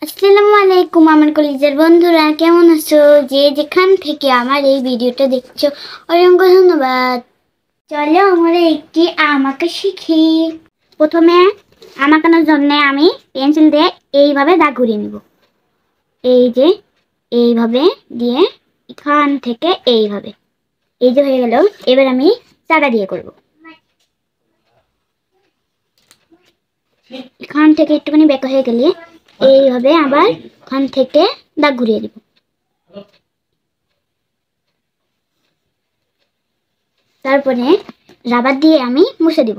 আসসালামু আলাইকুম আমার কলেজের বন্ধুরা, কেমন আছো? যে যেখান থেকে আমার এই ভিডিওটা দেখছো অসংখ্য ধন্যবাদ। চলো আমরা একটি আমাকে শিখি। প্রথমে আমাকানোর জন্য আমি পেন্সিল দিয়ে এইভাবে দাগ ঘুরিয়ে নেব। এই যে এইভাবে দিয়ে এখান থেকে এইভাবে, এই যে হয়ে গেল। এবার আমি চাঁদা দিয়ে করব। এখান থেকে একটুখানি বেঁকা হয়ে গেলে এইভাবে আবার এখান থেকে দাগ ঘুরিয়ে দিব। তারপরে রাবার দিয়ে আমি মুছে দিব।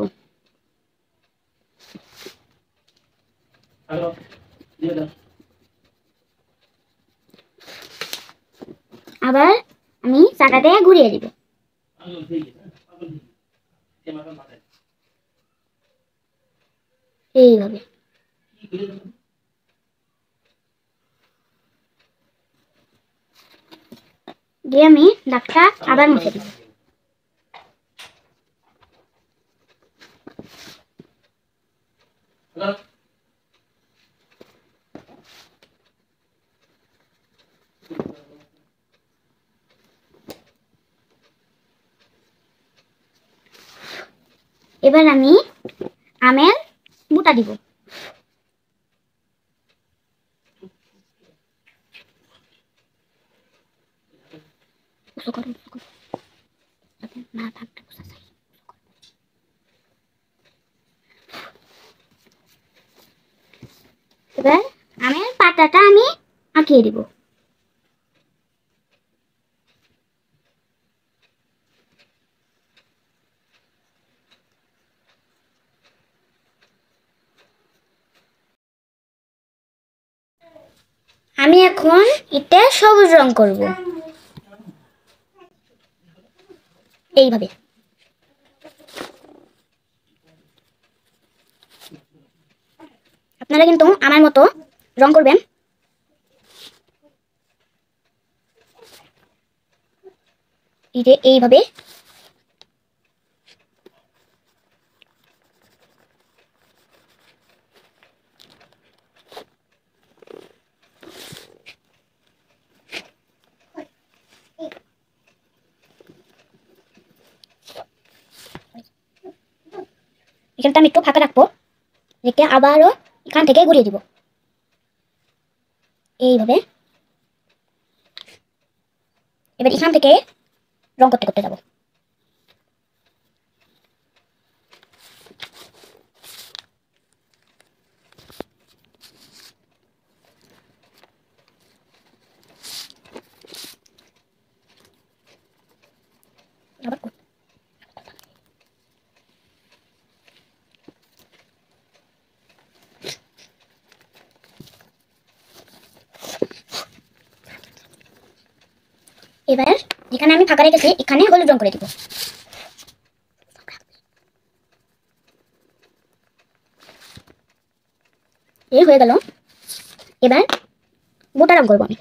আবার আমি চাকাতে ঘুরিয়ে দিব। এইভাবে দিয়ে আমি দাগটা আবার মুছে দিব। এবার আমি আমের বুটা দিব। এবার আমের পাতাটা আমি আঁকিয়ে দিব। আমি এখন এটা সবুজ রং করব। এইভাবে আপনারা কিন্তু আমার মতো রং করবেন। এই যে এইভাবে এখানটা আমি একটু ফাঁকা রাখবো, রেখে আবারও এখান থেকে ঘুরিয়ে দিব। এইভাবে এবার এখান থেকে রং করতে করতে যাব। এবার যেখানে আমি ফাঁকা রেখেছি এখানে হলুদ রং করে দিব। এই হয়ে গেল। এবার গোটা রং করবো আমি।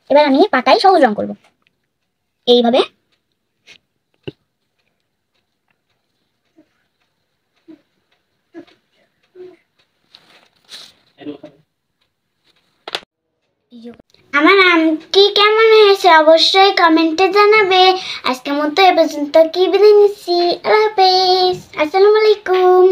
এবার আমি পাতায় সবুজ রং করব। এইভাবে আমার আমটি কেমন হয়েছে অবশ্যই কমেন্টে জানাবে। আজকের মতো এ পর্যন্ত কি বিদায় নিচ্ছি। আল্লাহ হাফেজ। আসসালামু আলাইকুম।